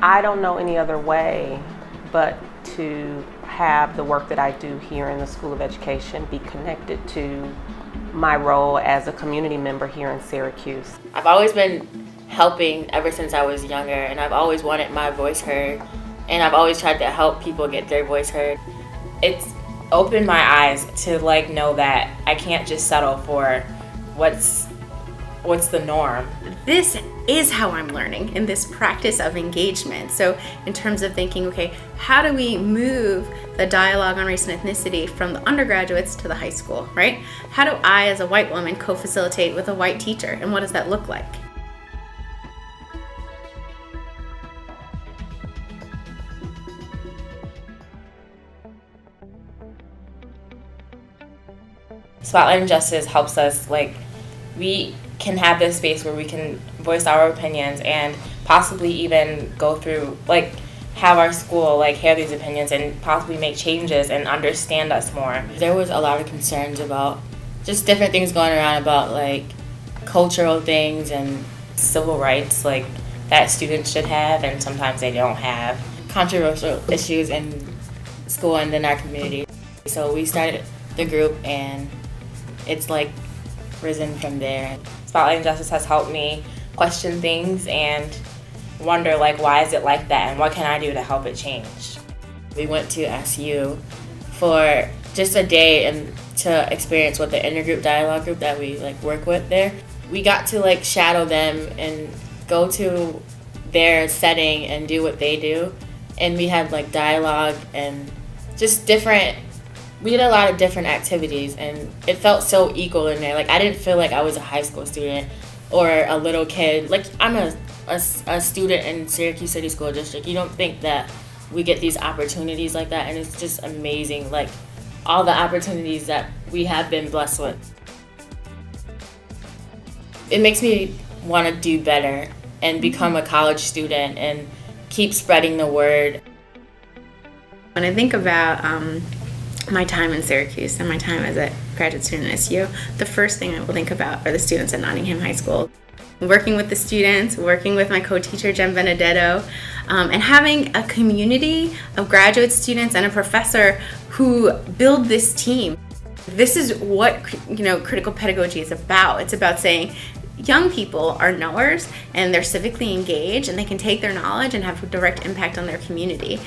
I don't know any other way but to have the work that I do here in the School of Education be connected to my role as a community member here in Syracuse. I've always been helping ever since I was younger, and I've always wanted my voice heard, and I've always tried to help people get their voice heard. It's opened my eyes to know that I can't just settle for what's the norm. This is how I'm learning in this practice of engagement. So in terms of thinking, okay, how do we move the dialogue on race and ethnicity from the undergraduates to the high school, right? How do I, as a white woman, co-facilitate with a white teacher, and what does that look like? Spotlight Injustice helps us, we can have this space where we can voice our opinions and possibly even go through, have our school, hear these opinions and possibly make changes and understand us more. There was a lot of concerns about just different things going around about, cultural things and civil rights, that students should have and sometimes they don't have. Controversial issues in school and in our community. So we started the group and it's risen from there. Spotlight Injustice has helped me question things and wonder why is it like that and what can I do to help it change. We went to SU for just a day and to experience what the intergroup dialogue group that we work with there. We got to shadow them and go to their setting and do what they do, and we had dialogue and just different. We did a lot of different activities, and it felt so equal in there. I didn't feel like I was a high school student or a little kid. I'm a student in Syracuse City School District. You don't think that we get these opportunities like that, and it's just amazing, all the opportunities that we have been blessed with. It makes me want to do better and become a college student and keep spreading the word. When I think about my time in Syracuse and my time as a graduate student at SU, the first thing I will think about are the students at Nottingham High School. Working with the students, working with my co-teacher Jen Benedetto, and having a community of graduate students and a professor who build this team. This is what critical pedagogy is about. It's about saying young people are knowers and they're civically engaged and they can take their knowledge and have a direct impact on their community.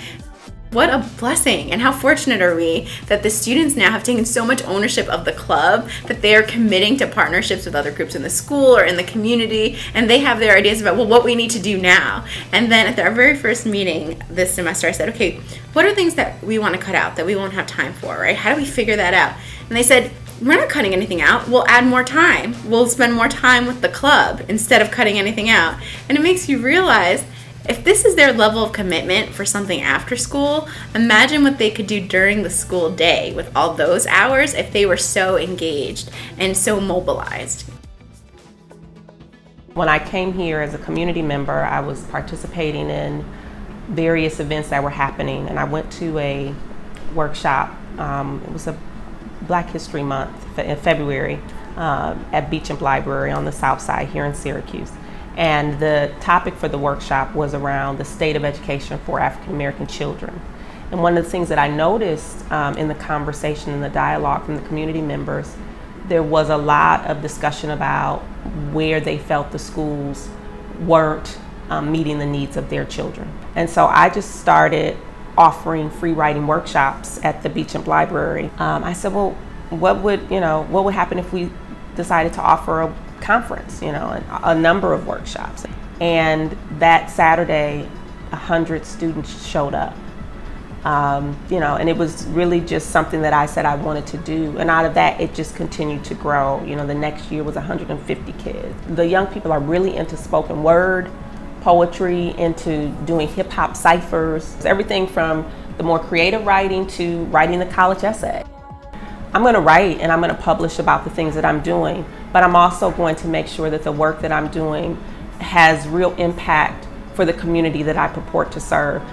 What a blessing, and how fortunate are we that the students now have taken so much ownership of the club that they are committing to partnerships with other groups in the school or in the community, and they have their ideas about, what we need to do now. And then at our very first meeting this semester, I said, okay, what are things that we want to cut out that we won't have time for, right? How do we figure that out? And they said, we're not cutting anything out. We'll add more time. We'll spend more time with the club instead of cutting anything out. And it makes you realize, if this is their level of commitment for something after school, imagine what they could do during the school day with all those hours if they were so engaged and so mobilized. When I came here as a community member, I was participating in various events that were happening, and I went to a workshop. It was a Black History Month in February at Beecham Library on the South Side here in Syracuse. And the topic for the workshop was around the state of education for African American children. And one of the things that I noticed in the conversation and the dialogue from the community members, there was a lot of discussion about where they felt the schools weren't meeting the needs of their children. And so I just started offering free writing workshops at the Beecham Library. I said, well, what would happen if we decided to offer a conference, a number of workshops. And that Saturday, 100 students showed up. And it was really just something that I said I wanted to do. And out of that, it just continued to grow. The next year was 150 kids. The young people are really into spoken word, poetry, into doing hip hop ciphers, everything from the more creative writing to writing the college essay. I'm going to write and I'm going to publish about the things that I'm doing, but I'm also going to make sure that the work that I'm doing has real impact for the community that I purport to serve.